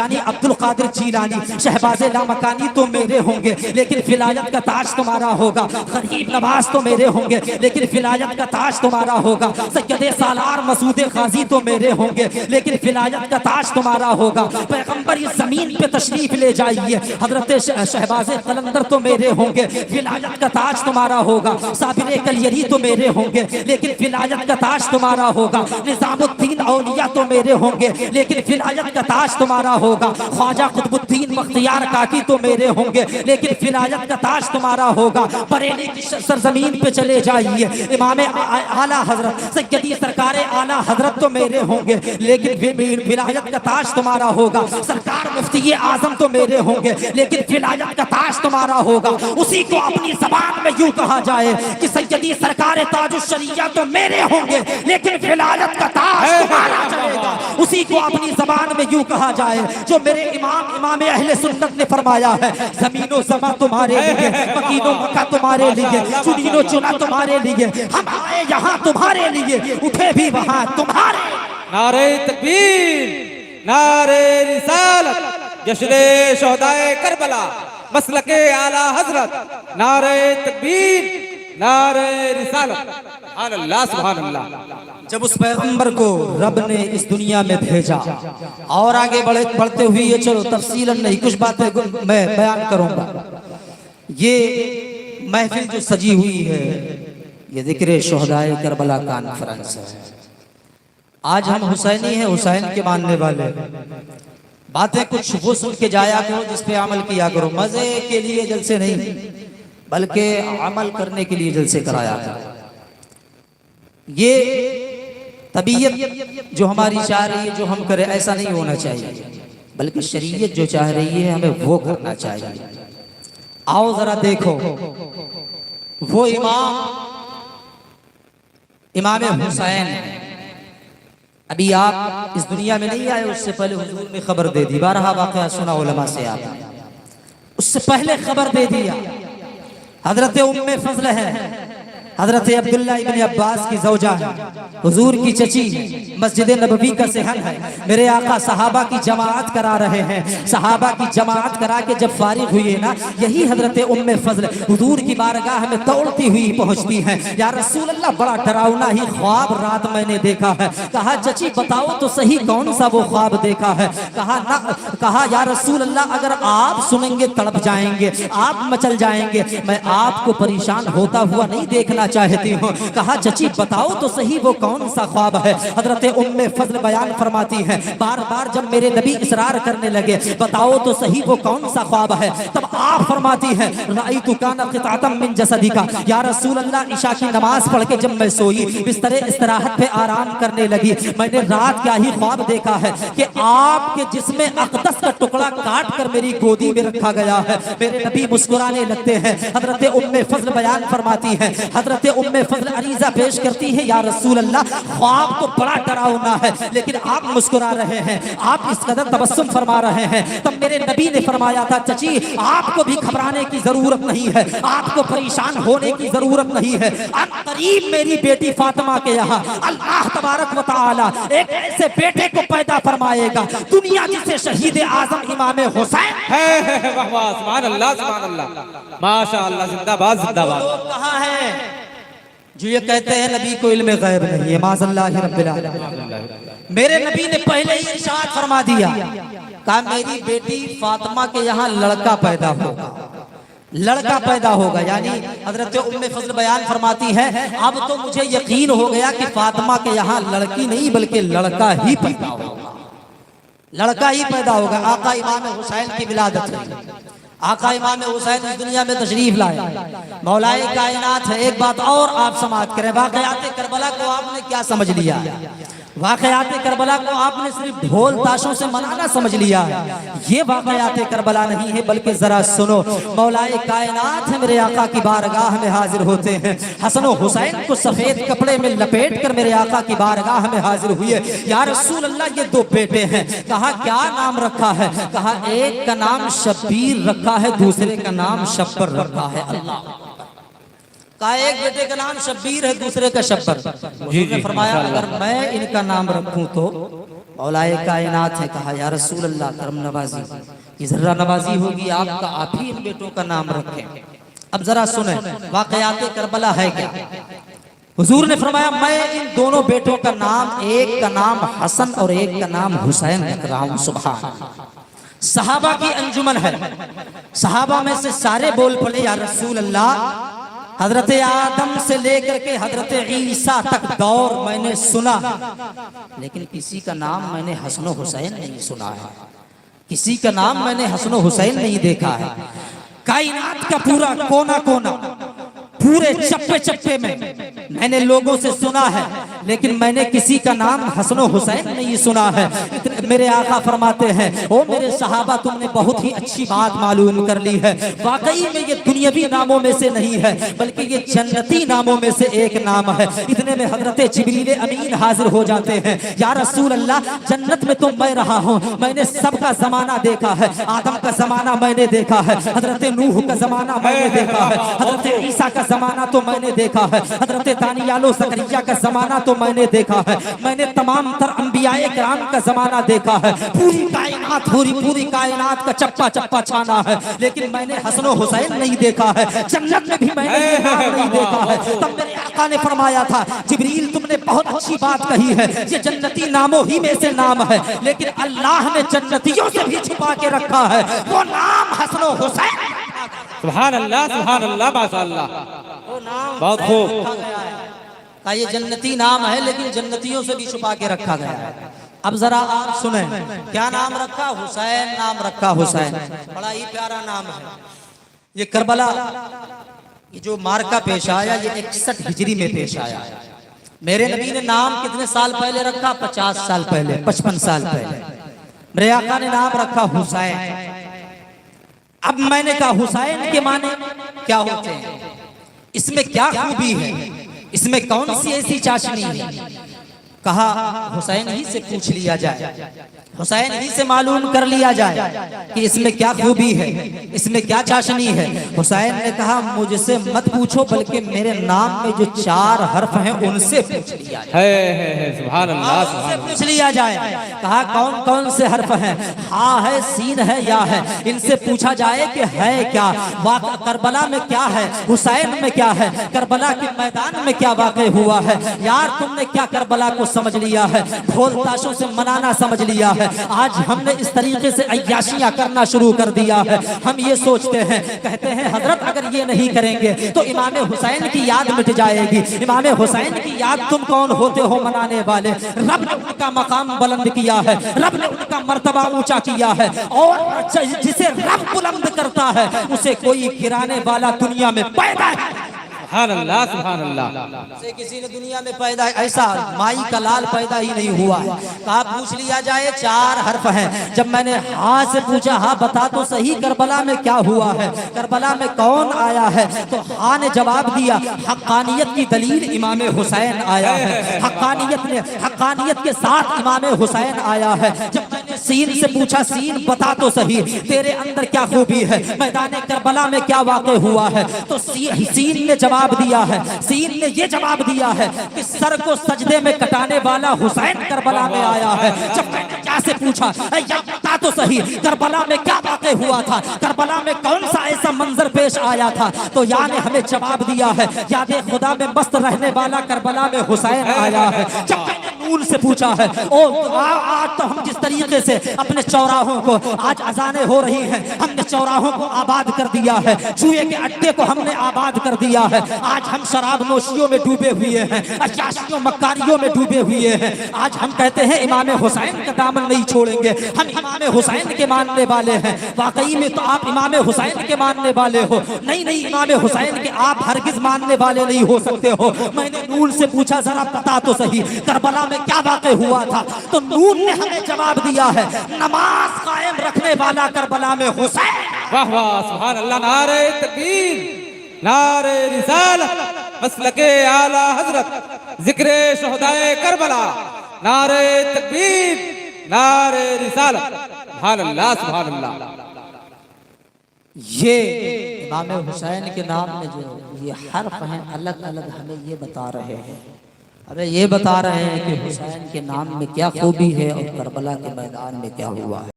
यानी अब्दुल कादिर जीलानी, शहबाज लामकानी तो मेरे होंगे लेकिन फिलायत का ताज तुम्हारा होगा। गरीब नवाज तो मेरे होंगे लेकिन फिलायत का ताज तुम्हारा होगा। सैयद सालार मसूद गाजी तो मेरे होंगे लेकिन फिलायत का ताज तुम्हारा होगा। पैगंबर इस जमीन पे तशरीफ ले जाइए, हजरत शहबाज कलंदर तो मेरे होंगे, फिलायत का ताज तुम्हारा होगा। साबिर कलियरी तो मेरे होंगे लेकिन फिलायत का ताज तुम्हारा होगा। निजामुद्दीन औलिया तो मेरे होंगे लेकिन फिलायत का ताज तुम्हारा होगा। ख्वाजा कुतुबुद्दीन बख्तियार काकी तो मेरे होंगे लेकिन फिलायत का ताज तुम्हारा होगा। बरेली की सरजमीन पे चले जाइए, इमाम आला हजरत सैयदी सरकार आला हजरत तो मेरे होंगे लेकिन विलायत का ताज तुम्हारा होगा। सरकार मुफ्ती आजम तो मेरे होंगे लेकिन फिलायत का ताज तुम्हारा होगा। उसी को अपनी जबान में यूं कहा जाए कि सैयदी सरकार ताजुश्शरिया तो मेरे होंगे लेकिन फिलायत का ताज तुम्हारा चलेगा। उसी को अपनी जबान में यूं कहा जाए जो मेरे इमाम अहले सुन्नत ने फरमाया है, ज़मीनो ज़मा तुम्हारे लिए, मकीनो मक्का तुम्हारे लिए, चुनीनो चुना तुम्हारे लिए, हम आए यहाँ तुम्हारे लिए, उठे भी वहाँ तुम्हारे। नारे तकबीर, नारे रिसालत, जश्ने शोहदाए करबला, मसलके आला हजरत, नारे तकबीर, नारे रिसालत, अल्लाह सुभान अल्लाह। जब उस पैगंबर को रब ने इस दुनिया में भेजा और आगे बढ़ते हुए चलो तफसीलन नहीं कुछ बातें मैं बयान करूंगा। ये महफिल जो सजी हुई है ये जिक्र शोहदाए करबला कॉन्फ्रेंस है। आज हम हुसैनी हैं, हुसैन के मानने वाले। बातें कुछ वो सुन के जाया करो जिस पे अमल किया करो। मजे के लिए जलसे नहीं बल्कि अमल करने के लिए जलसे कराया करो। ये तबीयत जो हमारी चाह रही है जो हम करें ऐसा नहीं होना चाहिए, बल्कि शरीयत जो चाह रही है हमें वो करना चाहिए। आओ जरा देखो वो इमाम हुसैन, अभी आप इस दुनिया में नहीं आए, उससे पहले हुजूर ने खबर दे दी। बारहा वाक़या सुना उलमा से आपने, उससे पहले खबर दे दिया। हजरत उम्मे फजल है, हजरत अब्दुल्ला इब्न अब्बास की ज़ौजा है, हुजूर की चची, मस्जिद नबवी का सहन है। मेरे आका सहाबा की जमात करा रहे हैं, सहाबा की जमात करा के जब फारिग हुए ना, यही हजरत उम्मे फजल हुजूर की बारगाह में दौड़ती हुई पहुंचती हैं। या रसूल अल्लाह, बड़ा डरावना ही ख्वाब रात मैंने देखा है। कहा चची बताओ तो सही कौन सा वो ख्वाब देखा है। कहा या रसूल अल्लाह, अगर आप सुनेंगे तड़प जाएंगे, आप मचल जाएंगे, मैं आपको परेशान होता हुआ नहीं देखना चाहती हूँ। कहा चची बताओ तो सही वो कौन सा ख्वाब है। हजरत उम्मे फजल बयान फरमाती हैं, बार बार जब मेरे नबी इसरार करने लगे बताओ तो सही वो कौन सा ख्वाब है, तब आप फरमाती हैं राइतु काना क़िताअम मिन जसदिका। या रसूल अल्लाह, इशा की नमाज पढ़ के जब मैं सोई, बिस्तर इस्तराहत पे आराम करने लगी, मैंने रात क्या ही ख्वाब देखा है कि आपके जिस्म अक़दस का टुकड़ा काट कर मेरी गोदी में रखा गया है। मेरे नबी मुस्कुराने लगते हैं। हजरत उम्मे फजल बयान फरमाती है, हजरत उम्मे फजल अरीजा पेश करती है, या रसूल अल्लाह, ख्वाब तो बड़ा डरावना है लेकिन आप मुस्कुरा रहे हैं, आप इस कदर तबस्सुम फरमा रहे हैं। तब मेरे नबी ने फरमाया था चची आपको भी घबराने की जरूरत नहीं है, आपको परेशान होने की जरूरत नहीं है। करीब मेरी बेटी फातिमा के यहाँ अल्लाह तबारक व तआला एक ऐसे बेटे को पैदा फरमाएगा, दुनिया जिसे शहीद आजम इमाम हुसैन है। वाह वाह, सुभान अल्लाह, सुभान अल्लाह, माशाअल्लाह, जिंदाबाद जिंदाबाद। कहाँ है जो ये कहते हैं नबी को इल्म गैब नहीं है? माज़ल्लाहि रब्बिल आलमीन। मेरे नबी ने पहले ही इरशाद फरमा दिया, कहा मेरी बेटी फातिमा के यहाँ लड़का पैदा होगा, लड़का पैदा होगा। यानी हजरत उम्मे फजल बयान फरमाती है, अब तो मुझे यकीन हो गया कि फातिमा के यहाँ लड़की नहीं बल्कि लड़का ही पैदा होगा, लड़का ही पैदा होगा। आका इमाम हुसैन की विलादत है। आका इमाम हुसैन इस दुनिया में तशरीफ लाए, मौलाए कायनात है। एक बात और आप समाप्त करें, वाक़यात करबला को आपने क्या समझ लिया? वाक़यात करबला को आपने सिर्फ ढोल ताशों से मनाना समझ लिया है। ये वाक़यात करबला नहीं है, बल्कि जरा सुनो, मौलाए कायनात है, मेरे आका की बारगाह में हाजिर होते हैं। हसन और हुसैन को सफेद कपड़े में लपेट कर मेरे आका की बारगाह में हाजिर हुए। या रसूल अल्लाह, ये दो बेटे हैं। कहा क्या नाम रखा है? कहा एक का नाम शब्बीर रखा है, दूसरे का नाम शब्बर रखा है। अल्लाह का एक बेटे का नाम शब्बीर है, दूसरे का शब्बर। ने फरमाया अगर मैं इनका नाम रखूं तो औलाए कायनात है, कहा या रसूल अल्लाह करम नवाजी की जर्रा नवाजी होगी आपका, आप ही इन बेटों का नाम रखें। अब जरा सुने वाकयात करबला है क्या। हुजूर ने फरमाया मैं इन दोनों बेटों का नाम, एक का नाम हसन और एक का नाम हुसैन रख रहा हूं। सुभान अल्लाह। सहाबा की अंजुमन है, सहाबा में से सारे बोल पड़े या रसूल अल्लाह हजरत आदम से लेकर के हजरत ईसा तक दौर मैंने सुना, लेकिन किसी का नाम मैंने हसन हुसैन नहीं सुना है, किसी का नाम मैंने हसन हुसैन नहीं देखा है। कायनात का पूरा कोना कोना, पूरे चप्पे चप्पे में मैंने लोगों से सुना है, लेकिन मैंने किसी का नाम हसन हुसैन नहीं सुना है। मेरे आका फरमाते हैं ओ मेरे सहाबा तुमने बहुत ही अच्छी बात मालूम कर ली है, वाकई में ये दुनियावी नामों में से नहीं है बल्कि ये जन्नती नामों में से एक नाम है। इतने में हजरत जिब्रील अमीन हाजिर हो जाते हैं, या रसूल अल्लाह जन्नत में तो मैं रहा हूँ, मैंने सबका जमाना देखा है, आदम का जमाना मैंने देखा है, हजरत नूह का जमाना मैंने देखा है, हजरत ईसा का जमाना तो मैंने देखा है, हजरत दानियालो ज़करिया का जमाना तो मैंने देखा है, मैंने तमाम तर अंबियाए किराम का जमाना देखा है, पूरी कायनात का चप्पा चप्पा छाना है, लेकिन मैंने हसन हुसैन नहीं देखा है, जन्नत में भी मैंने ये नाम नहीं देखा है। तब मेरे आका ने फरमाया था जिब्रील तुमने बहुत अच्छी बात कही है, ये जन्नती नामों ही में से नाम है, लेकिन अल्लाह ने जन्नतियों से भी छुपा के रखा है, वो नाम हसन हुसैन। सुभान अल्लाह माशाअल्लाह, वो नाम बहुत खूब। का ये जन्नती नाम है, लेकिन जन्नतियों से भी छुपा के रखा गया है। अब जरा आप सुने क्या नाम रखा, हुसैन नाम रखा, हुसैन बड़ा ही प्यारा नाम है। ये करबला ये जो मार्का पेश आया ये 61 हिजरी में पेश आया। मेरे नबी ने नाम कितने साल पहले रखा, 50 साल पहले, 55 साल पहले मेरे आका ने नाम रखा हुसैन। अब मैंने कहा हुसैन के माने क्या होते हैं, इसमें क्या खूबी है, इसमें कौन सी ऐसी चाशनी है। कहा हुसैन ही से पूछ लिया जाए, हुसैन ही से मालूम कर लिया जाए कि इसमें क्या खूबी है, इसमें क्या चाशनी है। हुसैन ने कहा मुझसे मत पूछो, बल्कि मेरे नाम में जो 4 हर्फ हैं उनसे पूछ लिया जाए। सुभान अल्लाह, उनसे पूछ लिया जाए। कहा कौन कौन से हर्फ हैं, हा है, सीन है, या है, इनसे पूछा जाए कि है क्या, करबला में क्या है, हुसैन में क्या है, करबला के मैदान में क्या वाक़ई हुआ है। यार तुमने क्या करबला को समझ लिया है, ढोल ताशों से मनाना समझ लिया है। आज हमने इस तरीके से अय्याशियां करना शुरू कर दिया है। हम ये सोचते हैं, कहते हैं हजरत अगर ये नहीं करेंगे तो इमाम हुसैन की याद मिट जाएगी। इमाम हुसैन की याद तुम कौन होते हो मनाने वाले। रब ने उनका मकाम बुलंद किया है, रब ने उनका मर्तबा ऊंचा किया है, और जिसे रब बुलंद करता है उसे कोई गिराने वाला दुनिया में पैदा है। सुभान अल्लाह। से किसी ने दुनिया में पैदा ऐसा माई का लाल पैदा ही नहीं हुआ है। कहा पूछ लिया जाए 4 हर्फ हैं। जब मैंने हाँ से पूछा, हाँ बता तो सही करबला में क्या हुआ है, करबला में कौन आया है, तो हाँ ने जवाब दिया हक्कानियत की दलील इमाम हुसैन आया है, हक्कानियत के साथ इमाम हुसैन आया है। जब मैंने सीन से पूछा, सीन बता तो सही तेरे अंदर क्या खूबी है, मैदान करबला में क्या वाक़ई हुआ है, तो सीन ने जवाब दिया है, सीन ने ये जवाब दिया है कि सर को सजदे में कटाने वाला हुसैन करबला में आया है। जब मैंने क्या से पूछा, या बता तो सही करबला में क्या वाक़ई हुआ था, करबला में कौन सा ऐसा मंजर पेश आया था, तो या ने हमें जवाब दिया है याद खुदा में मस्त रहने वाला करबला में हुसैन आया है। जब मैंने नून से पूछा है, ओ आज तो हम जिस तरीके से अपने चौराहों को, आज अजानें हो रही हैं, हमने चौराहों को आबाद कर दिया है, जुए के अड्डे को हमने आबाद कर दिया है, आज हम शराब नोशियों में डूबे हुए हैं, अयाशियों मक्कारियों में डूबे हुए हैं। आज हम कहते हैं इमाम हुसैन का दामन नहीं छोड़ेंगे, हम इमाम हुसैन के मानने वाले हैं। वाकई में तो आप इमाम हुसैन के मानने वाले हो? नहीं नहीं, इमाम हुसैन के आप हरगिज मानने वाले नहीं हो सकते हो। मैंने नून से पूछा जरा बता तो सही करबला में क्या वाक़ई हुआ था, तो नून ने हमें जवाब दिया है नमाज कायम रखने वाला करबला में हुसैन। वाह वाह, सुभान अल्लाह। नारे तकबीर, नारे रिसालत, मसलके आला हजरत, जिक्रे शहदाए करबला, नारे तकबीर, नारे रिसालत। सुभान अल्लाह, सुभान अल्लाह। ये इमाम हुसैन के नाम में जो ये हर्फ हैं अलग अलग हमें ये बता रहे हैं। अरे ये बता रहे हैं कि हुसैन के नाम में क्या खूबी है और करबला के मैदान में क्या हुआ है।